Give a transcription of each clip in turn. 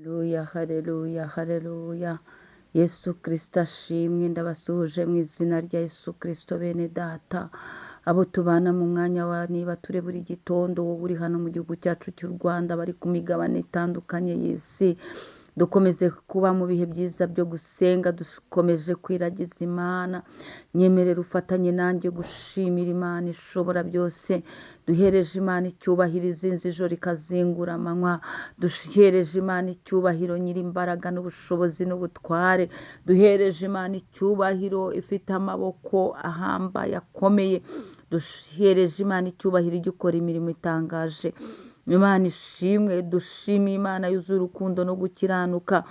Haleluya, haleluya, haleluya. Yesu Kristo ashimwe, ndabasuhuje mu izina rya Yesu Kristo bene data. Abo tubana mu mwanya wa niba ture buri gitondo, wowe uri hano mu gihugu cyacu cy'u Rwanda, bari ku migabane itandukanye y'isi. Dukomeze kuba mu bihe byiza byo gusenga, dukomeje kwiragiza Imana. Nyemerera ufatanye nanjye gushimira Imana ishobora byose. Duhereje Imana icyubahiro, izinze ijoro ikazingura amanywa. Duhereje Imana icyubahiro, nyir'imbaraga n'ubushobozi n'ubutware. Duhereje Imana icyubahiro, ifite amaboko ahambaye akomeye. Duhereje Imana icyubahiro, ijya ikora imirimo itangaje. Imana ishimwe. Dushimiye Imana yuzuye urukundo no gukiranuka.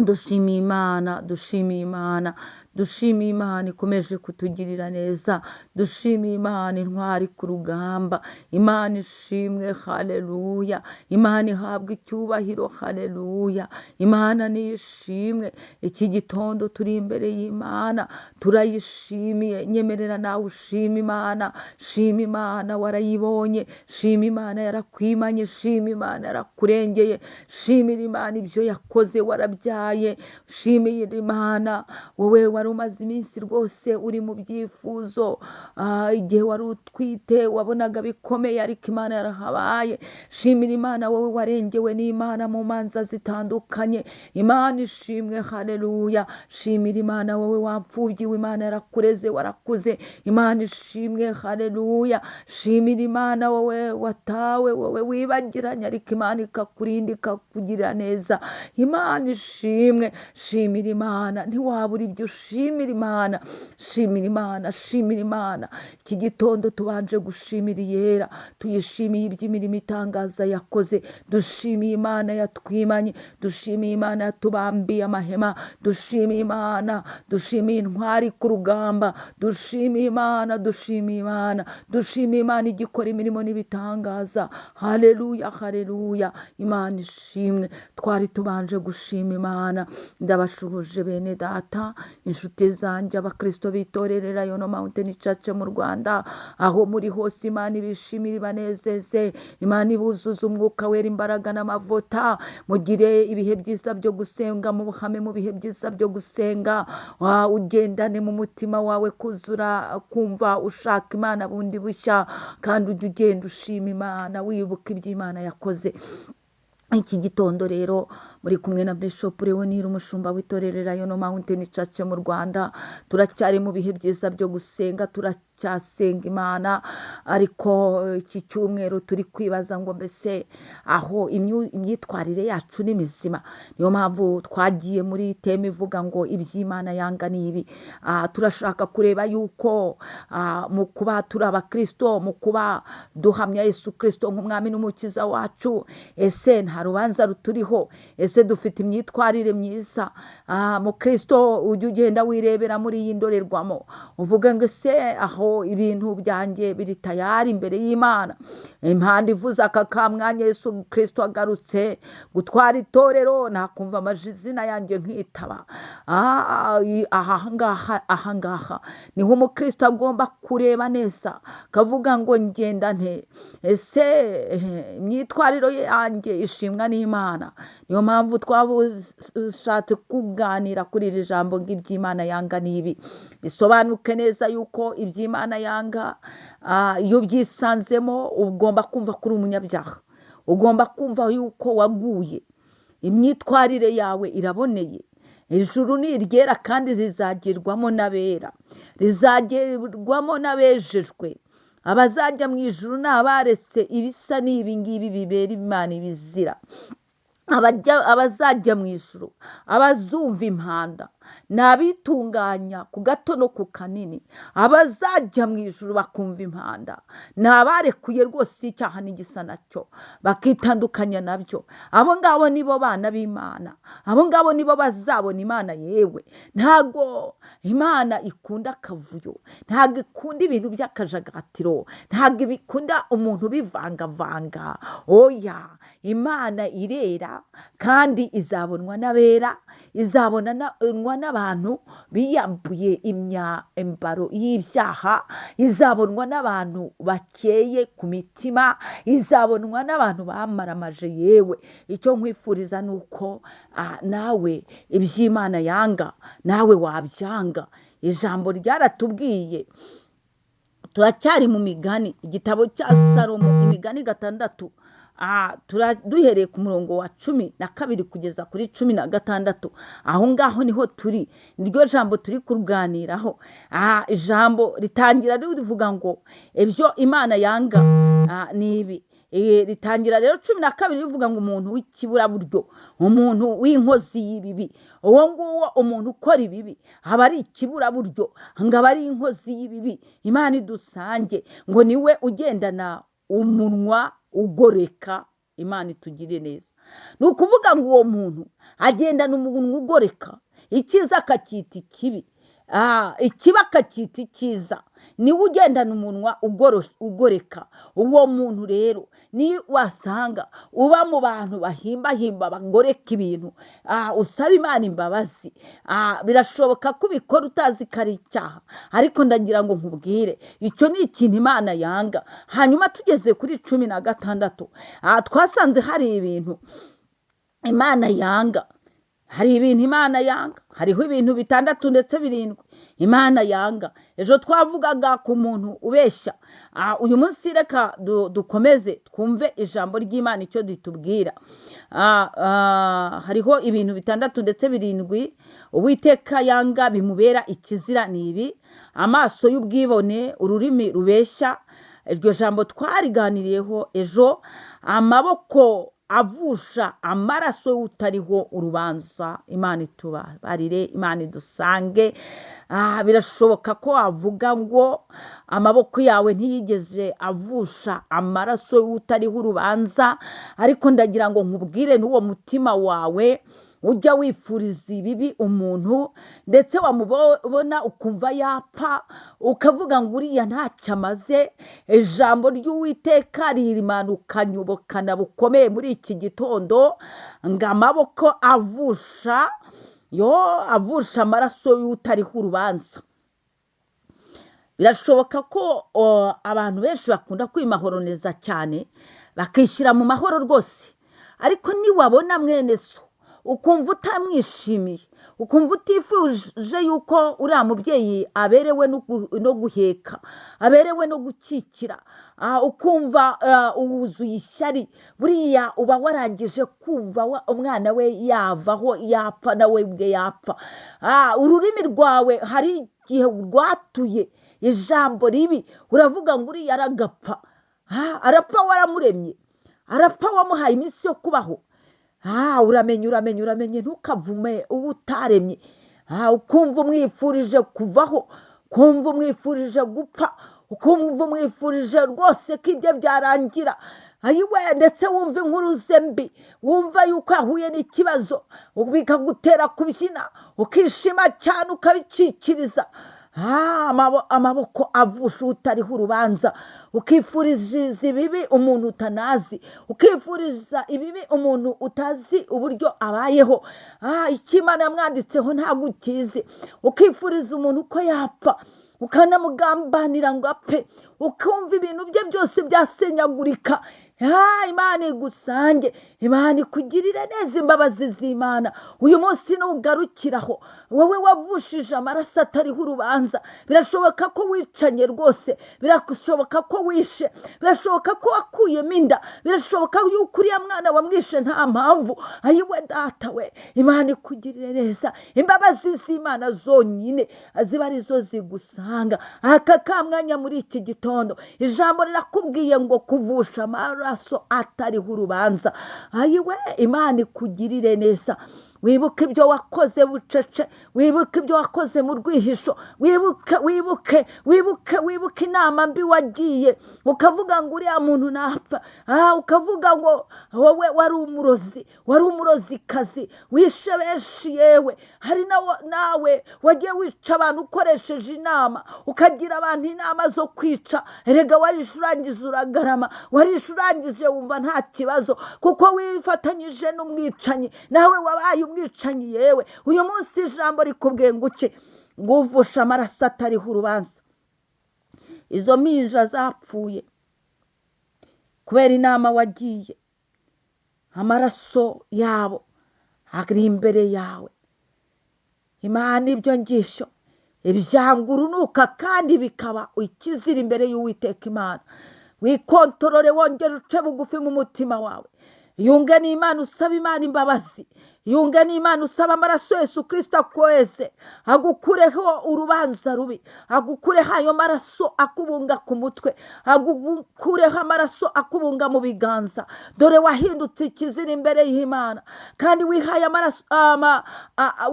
Dushimiye Imana, dushimiye Imana, dushimiye Imana ikomeje kutugirira neza. Dushimiye Imana intwari ku rugamba. Imana ishimwe, haleluya. Imana ihabwa icyubahiro, haleluya. Imana nishimwe. Iki gitondo turi imbere y'Imana, turayishimiye. Nyemerera nawe ushima Imana. Shima Imana warayibonye. Shima Imana yarakwimanye. Shima Imana yarakurengeye. Shimira Imana ibyo yakoze warabyaye. Shimira Imana wowe wari umaze iminsi rwose uri mu byifuzo, igihe wari utwite wabonaga bikomeye ariko Imana yarahabaye. Shimira Imana wowe warengewe n'Imana mu manza zitandukanye. Imana ishimwe, haleluya. Shimira Imana wowe wapfubyiwe, Imana yarakureze warakuze. Imana ishimwe, haleluya. Shimira Imana wowe watawe, wowe wibagiranye ariko Imana ikakurinda ikakugirira neza. Imana ishimwe. Shimira Imana, ntiwabura ibyo ushimira Imana. Shimira Imana, shimira Imana. Iki gitondo tubanje gushimira iyera, tuyishimiye iby'imirimo itangaza yakoze. Dushimiye Imana yatwimanye, dushimiye Imana yatubambiye amahema, dushimiye Imana, dushimiye intwari ku rugamba, dushimiye Imana, dushimiye Imana, dushimiye Imana igikora imirimo n'ibitangaza. Haleluya, haleluya. Imana ishimwe. Twari tubanje gushima Imana. Ndabashuhuje bene data, inshuti zanjye, abakristo b'itorero Rayon Mountain Church mu Rwanda, aho muri hose Imana ibishimire ibanezeze. Imana ibuzuze umwuka wera, imbaraga n'amavuta. Mugire ibihe byiza byo gusenga, mu buhame mu bihe byiza byo gusenga. Ugendane mu mutima wawe kuzura kumva ushaka Imana bundi bushya, kandi ujye ugenda ushima Imana wibuka iby'Imana yakoze. Iki gitondo rero muri kumwe na Bishop Leonire, umushumba w'itorero Rayon Mountain Church mu Rwanda. Turacyari mu bihe byiza byo gusenga, turacyasenga Imana, ariko iki cyumweru turi kwibaza ngo mbese aho imyitwarire yacu ni mizima. Niyo mpamvu twagiye muri teme ivuga ngo iby'Imana yanga ni ibi. Turashaka kureba yuko mu kuba turi abakristo, mu kuba duhamya Yesu Kristo nk'umwami n'umukiza wacu, ese nta rubanza ruturiho? Ese dufite imyitwarire myiza? Mu Kristo ujye ugenda wirebera muri iyi ndorerwamo uvuga ngo ese aho ibintu byanjye biri tayari imbere y'Imana. Impanda ivuze aka kamwanya Yesu Kristo agarutse gutwara itorero, nakumva amazina yanjye nkitaba. Ahangaha niho umukristo agomba kureba neza, kavuga ngo ngenda nte, ese imyitwariro yanjye ishimwa n'Imana? Niyo mpamvu twabushatse kuganira kuri iri jambo ngo iby'Imana yanga ni ibi. Bisobanuke neza yuko iby'Imana yanga, iyo byisanzemo ugomba kumva ko uri umunyabyaha, ugomba kumva yuko waguye. Imyitwarire yawe iraboneye. Ijuru ni iryera kandi rizagirwamo n'abera, rizagerwamo n'abejejwe. Abazajya mu ijuru ni abaretse ibisa n'ibi ngibi bibera Imana ibizira. Abazajya mu ijuru, abazumva impanda, ni abitunganya ku gato no ku kanini. Abazajya mu ijuru bakumva impanda, ni abarekuye rwose icyaha n'igisa nacyo, bakitandukanya nabyo. Abo ngabo nibo bana b'Imana, abo ngabo nibo bazabona Imana. Yewe ntago Imana ikunda akavuyo, ntago ikunda ibintu by'akajagatiro, ntago ibikunda umuntu bivangavanga. Oya, Imana irera kandi izabonwa n'abera, izabonwa izabonwa n'abantu biyambuye imyambaro y'ibyaha, izabonwa n'abantu bakeye ku mitima, izabonwa n'abantu bamaramaje. Yewe icyo nkwifuriza ni uko nawe iby'Imana yanga nawe wabyanga. Ijambo ryaratubwiye, turacyari mu Migani, igitabo cya Salomo, Imigani 6, duhereye ku murongo wa 12 kugeza kuri 16. aho ngaho niho turi, niryo jambo turi kuganiraho. Ijambo ritangira rivuga ngo ibyo Imana yanga ni ibi. Ritangira rero 12 rivuga ngo umuntu w'ikiburaburyo, umuntu w'inkozi y'ibibi. Uwo nguwo umuntu ukora ibibi aba ari ikiburaburyo, ngo aba ari inkozi y'ibibi. Imana idusange ngo niwe ugendana umunwa ugoreka. Imana itugire neza. Ni ukuvuga ngo uwo muntu agendana umunwa ugoreka, icyiza akacyita ikibi, ikibi akacyita icyiza. Niwe ugendana umunwa ugoreka. Uwo muntu rero ni wasanga uba mu bantu bahimbahimba bagoreka ibintu, usaba Imana imbabazi. Birashoboka ko ubikora utazi ko ari icyaha, ariko ndagira ngo nkubwire icyo ni ikintu Imana yanga. Hanyuma tugeze kuri 16, twasanze hari ibintu Imana yanga. Hari ibintu Imana yanga, hariho ibintu 6 ndetse 7 Imana yanga. Ejo twavugaga ku muntu ubeshya. Uyu munsi reka dukomeze twumve ijambo ry'Imana icyo ditubwira. Hariho ibintu 6 ndetse 7 Uwiteka yanga bimubera ikizira ni ibi: amaso y'ubwibone, ururimi rubeshya. Iryo jambo twariganiriyeho ejo. Amaboko avusha amaraso y'utariho urubanza. Imana itubabarire, Imana idusange. Birashoboka ko wavuga ngo amaboko yawe ntiyigeze avusha amaraso y'utariho urubanza, ariko ndagira ngo nkubwire n'uwo mutima wawe ujya wifuriza ibibi umuntu, ndetse wamubona ukumva yapfa, ukavuga ngo uriya ntacyo amaze. Ijambo ry'Uwiteka rimanukanye ubukana bukomeye muri iki gitondo, ngo amaboko avusha amaraso y'utariho urubanza. Birashoboka ko abantu benshi bakunda kwimahoroniza cyane, bakishyira mu mahoro rwose, ariko niwabona mwene so ukumva utamwishimiye, ukumva utifuje yuko uriya mubyeyi aberewe no guheka, aberewe no gukikira, ukumva wuzuye ishyari, buriya uba warangije kumva umwana we yavaho, yapfa nawe ubwe yapfa. Ururimi rwawe hari igihe rwatuye ijambo ribi, uravuga ngo uriya aragapfa. Arapfa waramuremye, arapfa wamuhaye iminsi yo kubaho. Uramenye ntukavume uwo utaremye. Ukumva umwifurije kuvaho, ukumva umwifurije gupfa, ukumva umwifurije rwose ko ibyo byarangira. Ayiwe, ndetse wumva inkuru ze mbi, wumva yuko yahuye n'ikibazo, bikagutera kubyina, ukishima cyane ukabicikiriza. Amaboko avusha utariho urubanza, ukifuriza ibibi umuntu utanazi, ukifuriza ibibi umuntu utazi uburyo abayeho, icyo Imana yamwanditseho ntabwo ukizi, ukifuriza umuntu ko yapfa, ukanamugambanira ngo apfe, ukumva ibintu bye byose byasenyagurika. Imana igusange, Imana ikugirire neza. Imbabazi z'Imana uyu munsi nugarukiraho, wowe wavushije amaraso atariho urubanza. Birashoboka ko wicanye rwose, birashoboka ko wishe, birashoboka ko wakuyemo inda, birashoboka yuko uriya mwana wamwishe nta mpamvu. Ayiwe data we, Imana ikugirire neza. Imbabazi z'Imana zonyine ziba arizo zigusanga aka kamwanya muri iki gitondo. Ijambo rirakubwiye ngo kuvusha amaraso atariho urubanza. Ayiwe, Imana ikugirire neza. Wibuke ibyo wakoze bucece, wibuke ibyo wakoze mu rwihisho, wibuke inama mbi wagiye, ukavuga ngo uriya muntu napfa, ukavuga ngo wowe wari umurozikazi, wishe benshi. Yewe hari nawe wagiye wica abantu ukoresheje inama, ukagira abantu inama zo kwica. Erega warishe urangiza uragarama, warishe urangije wumva nta kibazo, kuko wifatanyije n'umwicanyi. Nawe wabaye umwicanyi yewe uyu munsi ijambo rikubwiye ngo uce ngo uvushe amaraso atariho urubanza. Izo mpinja zapfuye kubera inama wagiye, amaraso yabo ari imbere yawe. Imana ibyo ngishyo ibyanga urunuka kandi bikaba ikizira imbere y'Uwiteka Imana. Wikontorore, wongere uce bugufi mu mutima wawe, yunge n'Imana, usaba Imana imbabazi, yunge n'Imana, usaba amaraso Yesu Kristo akweze agukureho urubanza rubi, agukureho ayo maraso akubunga ku mutwe, agukureho amaraso akubunga mu biganza. Dore wahindutse ikizira imbere y'Imana kandi wihaye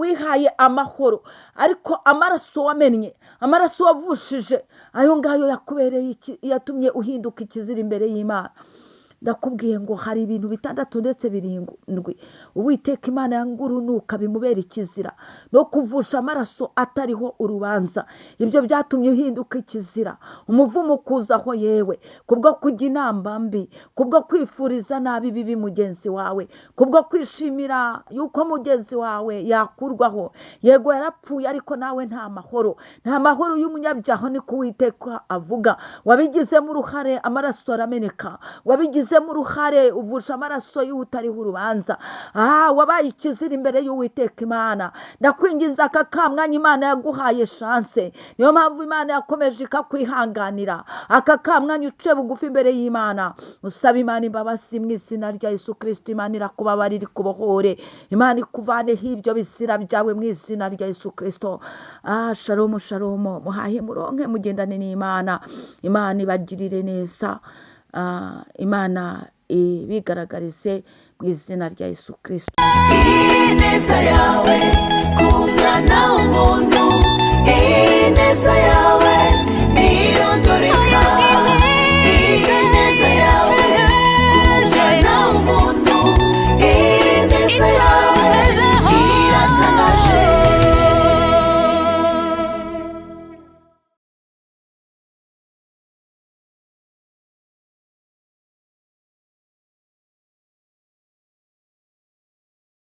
wihaye amahoro, ariko amaraso wamennye, amaraso wavushije, ayo ngayo yakubereye yatumye uhinduka ikizira imbere y'Imana. Ndakubwiye ngo hari ibintu 6 ndetse 7 Uwiteka Imana yanga urunuka bimubera ikizira no kuvusha amaraso atariho urubanza. Ibyo byatumye uhinduka ikizira, umuvumo kuzaho yewe, kubwo kujya inamba mbi, kubwo kwifuriza nabi bibi mugenzi wawe, kubwo kwishimira yuko mugenzi wawe yakurwaho. Yego yarapfuye ariko nawe nta mahoro, nta mahoro y'umunyabyaha niko Uwiteka avuga. Wabigizemo uruhare, amaraso arameneka. Wabigizemo uruhare, uvusha amaraso y'utariho urubanza. Wabaye ikizira imbere y'Uwiteka Imana. Ndakwingiza aka kamwanya Imana yaguhaye chance, niyo mpamvu Imana yakomeje ikakwihanganira. Aka kamwanya uce bugufi imbere y'Imana, usaba Imana imbabazi mu izina rya Yesu Kristo. Imana irakubabarira, ikubohore, Imana ikuvaneho ibyo bizira byawe mu izina rya Yesu Kristo. Shalom shalom, muhaye muronke mugendane n'Imana. Imana ibagirire neza, Imana ibigaragarize mu izina rya Yesu Kristo. Ineza yawe ku mwana w'umuntu, ineza yawe